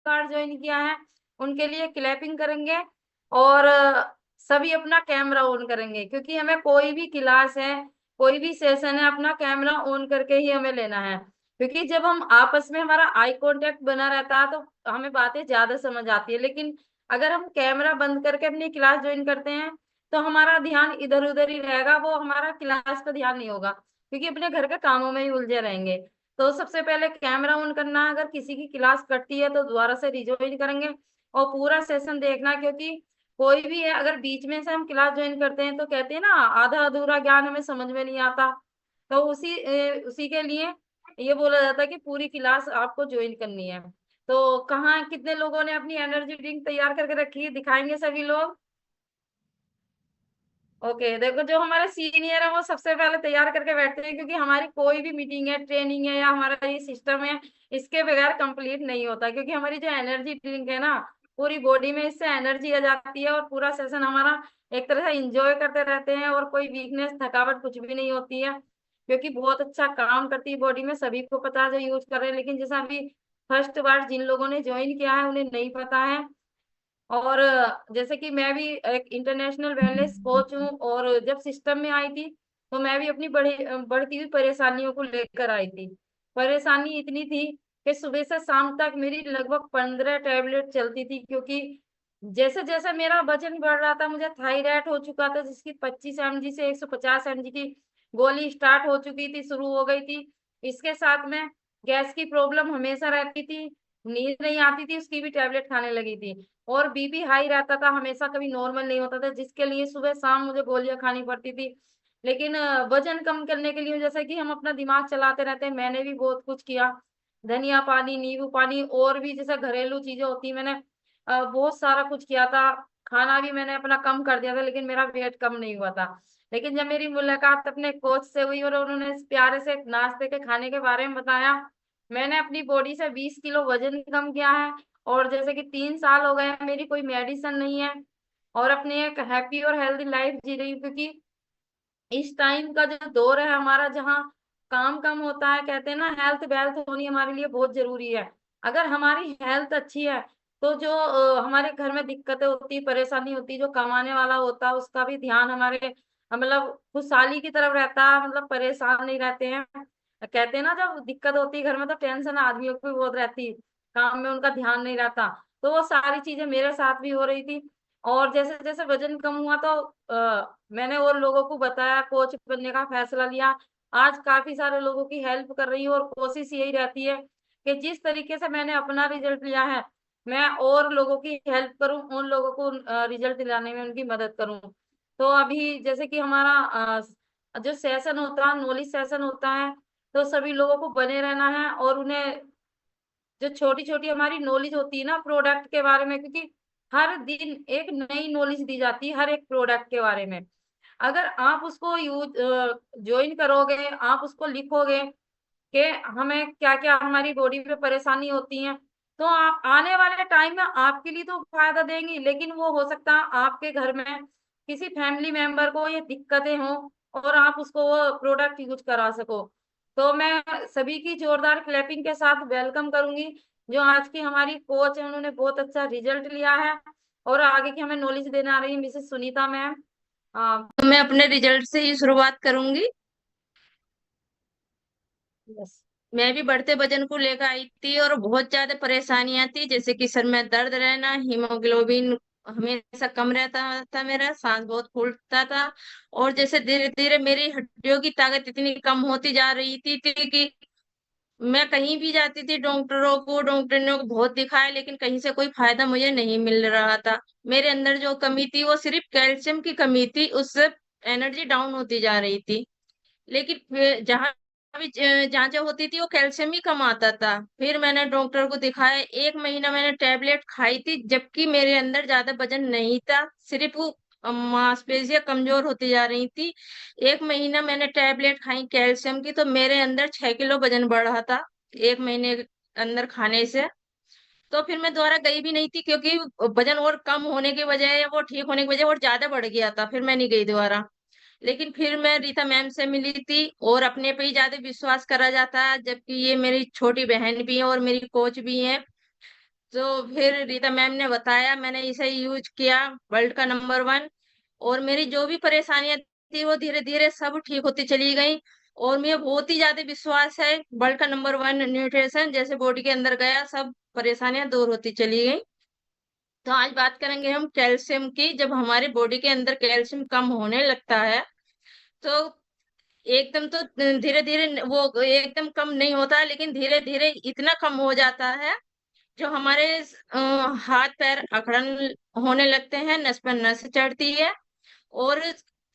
Card join किया है उनके लिए क्लैपिंग करेंगे और सभी अपना कैमरा ऑन करेंगे, क्योंकि हमें कोई भी क्लास है, कोई भी सेशन है, अपना कैमरा ऑन करके ही हमें लेना है। क्योंकि जब हम आपस में हमारा आई कांटेक्ट बना रहता है तो हमें बातें ज्यादा समझ आती है, लेकिन अगर हम कैमरा बंद करके अपनी क्लास ज्वाइन करते हैं तो हमारा ध्यान इधर उधर ही रहेगा, वो हमारा क्लास पे ध्यान नहीं होगा, क्योंकि अपने घर के कामों में ही उलझे रहेंगे। तो सबसे पहले कैमरा ऑन करना, अगर किसी की क्लास कटती है तो दोबारा से रिज्वाइन करेंगे और पूरा सेशन देखना, क्योंकि कोई भी है अगर बीच में से हम क्लास ज्वाइन करते हैं तो कहते हैं ना, आधा अधूरा ज्ञान हमें समझ में नहीं आता। तो उसी के लिए ये बोला जाता है कि पूरी क्लास आपको ज्वाइन करनी है। तो कहाँ कितने लोगों ने अपनी एनर्जी ड्रिंक तैयार करके रखी है, दिखाएंगे सभी लोग। ओके, देखो जो हमारे सीनियर है वो सबसे पहले तैयार करके बैठते हैं, क्योंकि हमारी कोई भी मीटिंग है, ट्रेनिंग है या हमारा ये सिस्टम है, इसके बगैर कंप्लीट नहीं होता। क्योंकि हमारी जो एनर्जी ड्रिंक है ना, पूरी बॉडी में इससे एनर्जी आ जाती है और पूरा सेशन हमारा एक तरह से इंजॉय करते रहते हैं और कोई वीकनेस थकावट कुछ भी नहीं होती है, क्योंकि बहुत अच्छा काम करती है बॉडी में। सभी को पता है जो यूज कर रहे हैं, लेकिन जैसा अभी फर्स्ट बार जिन लोगों ने ज्वाइन किया है उन्हें नहीं पता है। और जैसे कि मैं भी एक इंटरनेशनल वेलनेस कोच हूँ, और जब सिस्टम में आई थी तो मैं भी अपनी बढ़ती हुई परेशानियों को लेकर आई थी। परेशानी इतनी थी कि सुबह से शाम तक मेरी लगभग 15 टैबलेट चलती थी, क्योंकि जैसे जैसे मेरा वजन बढ़ रहा था, मुझे थायराइड हो चुका था, जिसकी 25 mg से 150 mg की गोली स्टार्ट हो चुकी थी, शुरू हो गई थी। इसके साथ में गैस की प्रॉब्लम हमेशा रहती थी, नींद नहीं आती थी, उसकी भी टैबलेट खाने लगी थी, और बीपी हाई रहता था हमेशा, कभी नॉर्मल नहीं होता था, जिसके लिए सुबह शाम मुझे गोलियां खानी पड़ती थी। लेकिन वजन कम करने के लिए जैसे कि हम अपना दिमाग चलाते रहते हैं, मैंने भी बहुत कुछ किया। धनिया पानी, नींबू पानी, और भी जैसे घरेलू चीजें होती है, मैंने बहुत सारा कुछ किया था। खाना भी मैंने अपना कम कर दिया था, लेकिन मेरा वेट कम नहीं हुआ था। लेकिन जब मेरी मुलाकात अपने कोच से हुई और उन्होंने इस प्यारे से नाश्ते के खाने के बारे में बताया, मैंने अपनी बॉडी से 20 किलो वजन कम किया है। और जैसे कि 3 साल हो गए हैं, मेरी कोई मेडिसिन नहीं है, और अपनी एक हैप्पी और हेल्दी लाइफ जी रही हूँ। क्योंकि इस टाइम का जो दौर है हमारा, जहाँ काम कम होता है, कहते हैं ना हेल्थ वेल्थ होनी हमारे लिए बहुत जरूरी है। अगर हमारी हेल्थ अच्छी है तो जो हमारे घर में दिक्कतें होती, परेशानी होती, जो कमाने वाला होता है उसका भी ध्यान हमारे मतलब खुशहाली की तरफ रहता है, मतलब परेशान नहीं रहते हैं। कहते हैं ना, जब दिक्कत होती है घर में तो टेंशन आदमियों को भी बहुत रहती है, काम में उनका ध्यान नहीं रहता। तो वो सारी चीजें मेरे साथ भी हो रही थी। और जैसे जैसे वजन कम हुआ तो मैंने और लोगों को बताया, कोच बनने का फैसला लिया। आज काफी सारे लोगों की हेल्प कर रही हूँ, और कोशिश यही रहती है कि जिस तरीके से मैंने अपना रिजल्ट लिया है, मैं और लोगों की हेल्प करूं, उन लोगों को रिजल्ट दिलाने में उनकी मदद करूं। तो अभी जैसे कि हमारा जो सेशन होता है, नॉलेज सेशन होता है, तो सभी लोगों को बने रहना है, और उन्हें जो छोटी छोटी हमारी नॉलेज होती है ना प्रोडक्ट के बारे में, क्योंकि हर दिन एक नई नॉलेज दी जाती है हर एक प्रोडक्ट के बारे में। अगर आप उसको यूज ज्वाइन करोगे, आप उसको लिखोगे कि हमें क्या क्या हमारी बॉडी पे परेशानी होती है, तो आप आने वाले टाइम में आपके लिए तो फायदा देंगी, लेकिन वो हो सकता है आपके घर में किसी फैमिली मेंबर को ये दिक्कतें हों और आप उसको वो प्रोडक्ट यूज करा सको। तो मैं सभी की जोरदार क्लैपिंग के साथ वेलकम करूंगी। जो आज की हमारी कोच है, उन्होंने बहुत अच्छा रिजल्ट लिया है, और आगे की हमें नॉलेज देने आ रही है मिसेस सुनीता मैम। तो मैं अपने रिजल्ट से ही शुरुआत करूंगी। यस। मैं भी बढ़ते वजन को लेकर आई थी और बहुत ज्यादा परेशानियां थी, जैसे कि सर में दर्द रहना, हीमोग्लोबिन हमेशा कम रहता था, मेरा सांस बहुत फूलता था, और जैसे धीरे धीरे मेरी हड्डियों की ताकत इतनी कम होती जा रही थी कि मैं कहीं भी जाती थी, डॉक्टरों को बहुत दिखाया, लेकिन कहीं से कोई फायदा मुझे नहीं मिल रहा था। मेरे अंदर जो कमी थी वो सिर्फ कैल्शियम की कमी थी, उससे एनर्जी डाउन होती जा रही थी। लेकिन जहाँ भी जांचें होती थी वो कैल्शियम ही कम आता था। फिर मैंने डॉक्टर को दिखाया, 1 महीना मैंने टैबलेट खाई थी, जबकि मेरे अंदर ज्यादा वजन नहीं था, सिर्फ वो मांसपेशियां कमजोर होती जा रही थी। 1 महीना मैंने टैबलेट खाई कैल्शियम की, तो मेरे अंदर 6 किलो वजन बढ़ रहा था 1 महीने के अंदर खाने से। तो फिर मैं दोबारा गई भी नहीं थी, क्योंकि वजन और कम होने की वजह या वो ठीक होने की वजह और ज्यादा बढ़ गया था, फिर मैं नहीं गई दोबारा। लेकिन फिर मैं रीता मैम से मिली थी, और अपने पे ही ज्यादा विश्वास करा जाता है, जबकि ये मेरी छोटी बहन भी है और मेरी कोच भी है। तो फिर रीता मैम ने बताया, मैंने इसे यूज किया, वर्ल्ड का नंबर 1। और मेरी जो भी परेशानियां थी वो धीरे धीरे सब ठीक होती चली गई। और मुझे बहुत ही ज्यादा विश्वास है, वर्ल्ड का नंबर 1 न्यूट्रिशन जैसे बॉडी के अंदर गया, सब परेशानियां दूर होती चली गई। तो आज बात करेंगे हम कैल्शियम की। जब हमारी बॉडी के अंदर कैल्शियम कम होने लगता है, तो एकदम तो धीरे धीरे वो एकदम कम नहीं होता है, लेकिन धीरे धीरे इतना कम हो जाता है, जो हमारे हाथ पैर अकड़न होने लगते हैं, नस पर नस चढ़ती है। और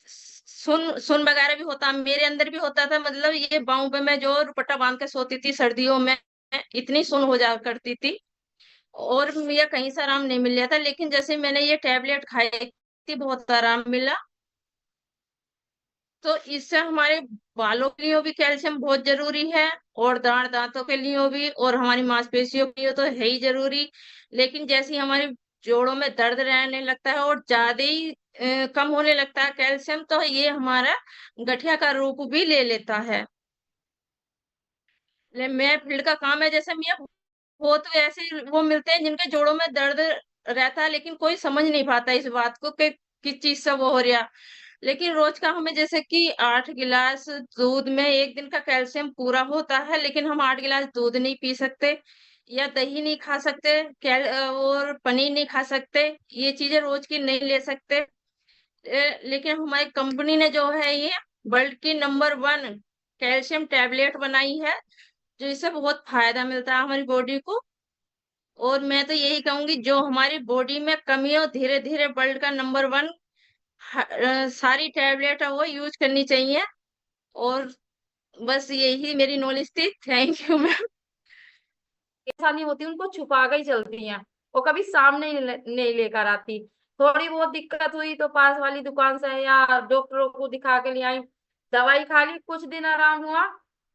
सुन सुन वगैरह भी होता, मेरे अंदर भी होता था। मतलब ये बाहों पे मैं जो दुपट्टा बांध के सोती थी सर्दियों में, इतनी सुन हो जा करती थी, और मुझे कहीं से आराम नहीं मिल रहा था। लेकिन जैसे मैंने ये टैबलेट खाई थी, बहुत आराम मिला। तो इससे हमारे बालों के लिए भी कैल्शियम बहुत जरूरी है, और दांतों के लिए भी, और हमारी मांसपेशियों के लिए तो है ही जरूरी। लेकिन जैसे ही हमारे जोड़ों में दर्द रहने लगता है और ज्यादा ही कम होने लगता है कैल्शियम, तो ये हमारा गठिया का रूप भी ले लेता है। मेरा फील्ड का काम है, जैसे मैं वो तो ऐसे वो मिलते हैं जिनके जोड़ों में दर्द रहता है, लेकिन कोई समझ नहीं पाता इस बात को कि किस चीज से वो हो रहा। लेकिन रोज का हमें जैसे कि 8 गिलास दूध में एक दिन का कैल्शियम पूरा होता है, लेकिन हम 8 गिलास दूध नहीं पी सकते, या दही नहीं खा सकते, और पनीर नहीं खा सकते, ये चीजें रोज की नहीं ले सकते। लेकिन हमारी कंपनी ने जो है ये वर्ल्ड की नंबर 1 कैल्शियम टैबलेट बनाई है, जो इससे बहुत फायदा मिलता है हमारी बॉडी को। और मैं तो यही कहूंगी, जो हमारी बॉडी में कमी हो, धीरे धीरे वर्ल्ड का नंबर 1 सारी टैबलेट है वो यूज करनी चाहिए। और बस यही मेरी नॉलेज थी। Thank you ma'am. परेशानी होती है उनको छुपा के ही चलती हैं, वो कभी सामने नहीं लेकर आती। थोड़ी बहुत दिक्कत हुई तो पास वाली दुकान से या डॉक्टरों को दिखा के ले आई, दवाई खा ली, कुछ दिन आराम हुआ,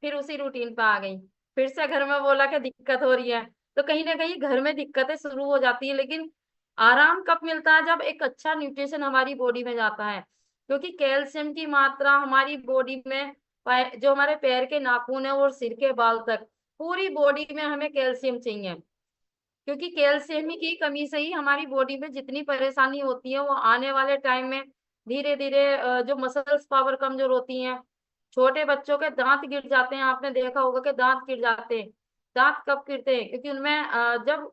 फिर उसी रूटीन पे आ गई। फिर से घर में बोला कि दिक्कत हो रही है, तो कहीं ना कहीं घर में दिक्कतें शुरू हो जाती है। लेकिन आराम कब मिलता है? जब एक अच्छा न्यूट्रिशन हमारी बॉडी में जाता है, क्योंकि कैल्शियम की मात्रा हमारी बॉडी में जो हमारे पैर के नाखून है और सिर के बाल तक, पूरी बॉडी में हमें कैल्शियम चाहिए। क्योंकि कैल्शियम की कमी से ही हमारी बॉडी में जितनी परेशानी होती है वो आने वाले टाइम में धीरे धीरे जो मसल्स पावर कमजोर होती हैं। छोटे बच्चों के दांत गिर जाते हैं, आपने देखा होगा कि दांत गिर जाते हैं। दांत कब गिरते हैं? क्योंकि उनमें जब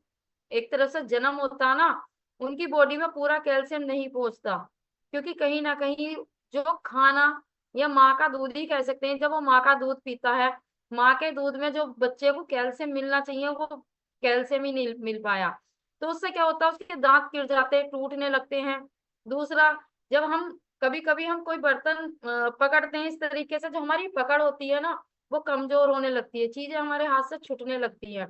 एक तरह से जन्म होता है ना, उनकी बॉडी में पूरा कैल्शियम नहीं पहुंचता। क्योंकि कहीं ना कहीं जो खाना, या माँ का दूध ही कह सकते हैं, जब वो माँ का दूध पीता है, माँ के दूध में जो बच्चे को कैल्शियम मिलना चाहिए वो कैल्शियम ही नहीं मिल पाया, तो उससे क्या होता है, उसके दांत गिर जाते हैं, टूटने लगते हैं। दूसरा, जब हम कभी कभी हम कोई बर्तन पकड़ते हैं इस तरीके से, जो हमारी पकड़ होती है ना, वो कमजोर होने लगती है, चीजें हमारे हाथ से छूटने लगती है,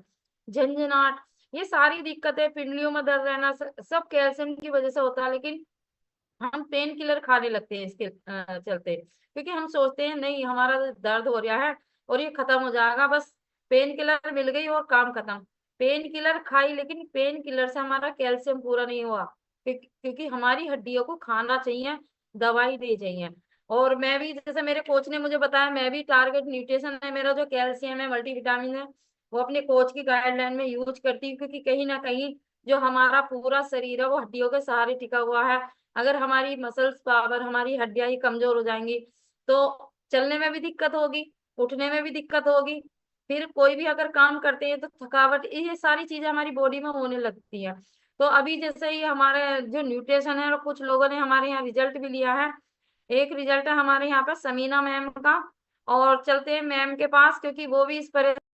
झंझनाट, ये सारी दिक्कतें, पिंडलियों में दर्द रहना, सब कैल्शियम की वजह से होता है। लेकिन हम पेन किलर खाने लगते हैं इसके चलते, क्योंकि हम सोचते हैं नहीं हमारा दर्द हो रहा है और ये खत्म हो जाएगा, बस पेन किलर मिल गई और काम खत्म। पेन किलर खाई, लेकिन पेन किलर से हमारा कैल्शियम पूरा नहीं हुआ, क्योंकि हमारी हड्डियों को खाना चाहिए, दवाई दी चाहिए। और मैं भी, जैसे मेरे कोच ने मुझे बताया, मैं भी टारगेट न्यूट्रिशन है मेरा, जो कैल्शियम है, मल्टीविटामिन है, वो अपने कोच की गाइडलाइन में यूज करती हूँ। क्योंकि कहीं ना कहीं जो हमारा पूरा शरीर है वो हड्डियों के सहारे टिका हुआ है। अगर हमारी मसल्स पावर, हमारी हड्डियां ही कमजोर हो जाएंगी, तो चलने में भी दिक्कत होगी, उठने में भी दिक्कत होगी, फिर कोई भी अगर काम करते हैं तो थकावट, ये सारी चीजें हमारी बॉडी में होने लगती है। तो अभी जैसे ही हमारे जो न्यूट्रिशन है, और कुछ लोगों ने हमारे यहाँ रिजल्ट भी लिया है। एक रिजल्ट है हमारे यहाँ पे समीना मैम का, और चलते हैं मैम के पास, क्योंकि वो भी इस पर